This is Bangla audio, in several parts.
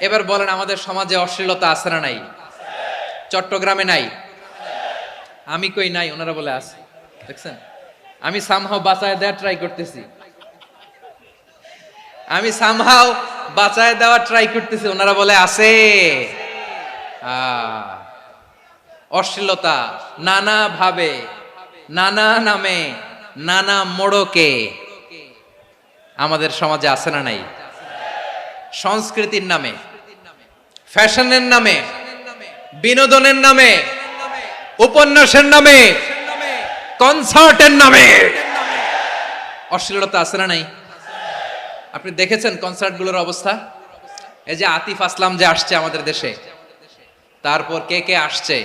এবার বলেন আমাদের সমাজে অশ্লীলতা আছে না নাই? চট্টগ্রামে নাই? আমি কই নাই, ওনারা বলে আছে। দেখছেন, আমি সামহাও বাঁচায় দেওয়ার ট্রাই করতেছি, আমি সামহাও বাঁচায় দেওয়ার ট্রাই করতেছি, ওনারা বলে আছে। অশ্লীলতা নানা ভাবে, নানা নামে, নানা মোড়কে আমাদের সমাজে আছে না নাই? সংস্কৃতির নামে, ফ্যাশনের নামে, বিনোদনের নামে, উপন্যাসের নামে, কনসার্টের নামে অশ্লীলতা আছে না নাই? আপনি দেখেছেন কনসার্টগুলোর অবস্থা? এই যে আতিফ আসলাম যে আসছে আমাদের দেশে, তারপর কে কে আসছে,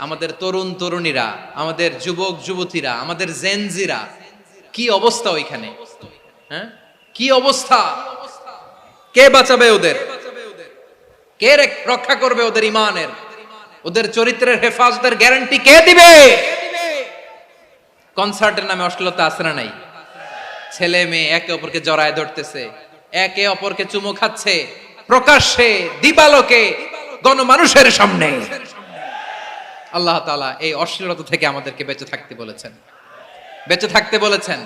আমাদের তরুণ তরুণীরা, আমাদের যুবক যুবতীরা, আমাদের জেনজিরা, কি অবস্থা ওইখানে? হ্যাঁ, কি অবস্থা? কে বাঁচাবে ওদের? কে রক্ষা করবে ওদের ইমানের, ওদের চরিত্রের হেফাজতের গ্যারান্টি কে দিবে? কনসার্টের নামে অশ্লীলতা আছে না নাই? ছেলে মেয়ে একে অপরকে জড়ায় ধরতেছে, একে অপরকে চুমু খাচ্ছে প্রকাশ্যে, দিবালোকে, গণমানুষের সামনে। আল্লাহ তাআলা এই অশ্লীলতা থেকে আমাদেরকে বেঁচে থাকতে বলেছেন, বেঁচে থাকতে বলেছেন।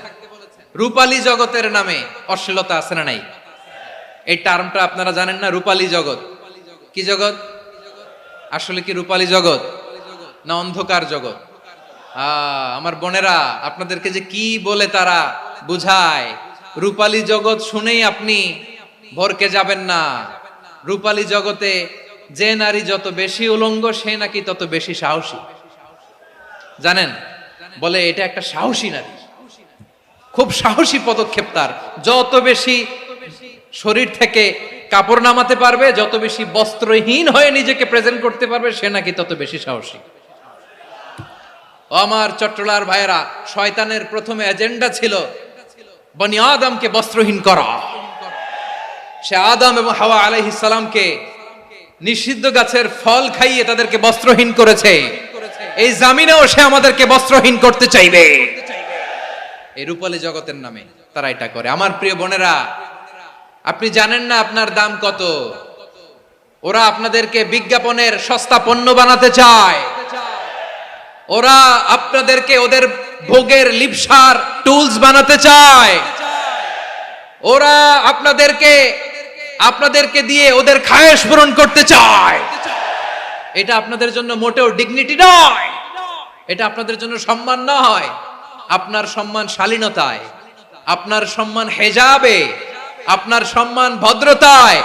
রূপালী জগতের নামে অশ্লীলতা আছে না নাই? এই টার্মটা আপনারা জানেন না? রূপালী জগৎ কি জগৎ? আসলে কি রূপালী জগৎ না অন্ধকার জগৎ? আমার বোনেরা, আপনাদেরকে যে কি বলে তারা বুঝায়, রূপালী জগৎ শুনেই আপনি ভরকে যাবেন না। রূপালী জগতে যে নারী যত বেশি উলঙ্গ, সে নাকি তত বেশি সাহসী। জানেন, বলে এটা একটা সাহসী নারী, খুব সাহসী পদক্ষেপ তার। যত বেশি শরীর থেকে কাপড় নামাতে পারবে, যত বেশি বস্ত্রহীন হয়ে নিজেকে প্রেজেন্ট করতে পারবে, সে নাকি তত বেশি সাহসী। আমার চট্টলার ভাইয়েরা, শয়তানের প্রথমে এজেন্ডা ছিল বনি আদমকে বস্ত্রহীন করা। সে আদম এবং হাওয়া আলাইহিস সালামকে নিষিদ্ধ গাছের ফল খাইয়ে তাদেরকে বস্ত্রহীন করেছে। এই জামিনেও সে আমাদেরকে বস্ত্রহীন করতে চাইবে। এই রূপালী জগতের নামে তারা এটা করে। আমার প্রিয় বোনেরা, আপনি জানেন না আপনার দাম কত? ওরা আপনাদেরকে বিজ্ঞাপনের সস্তা পণ্য বানাতে চায়। ওরা আপনাদেরকে ওদের ভোগের লিপসার টুলস বানাতে চায়। ওরা আপনাদেরকে দিয়ে ওদের খায়েশ পূরণ করতে চায়। এটা আপনাদের জন্য মোটেও ডিগনিটি নয়, এটা আপনাদের জন্য সম্মান নয়। আপনার সম্মান শালীনতায়, আপনার সম্মান হেজাবে, আপনার সম্মান ভদ্রতায়,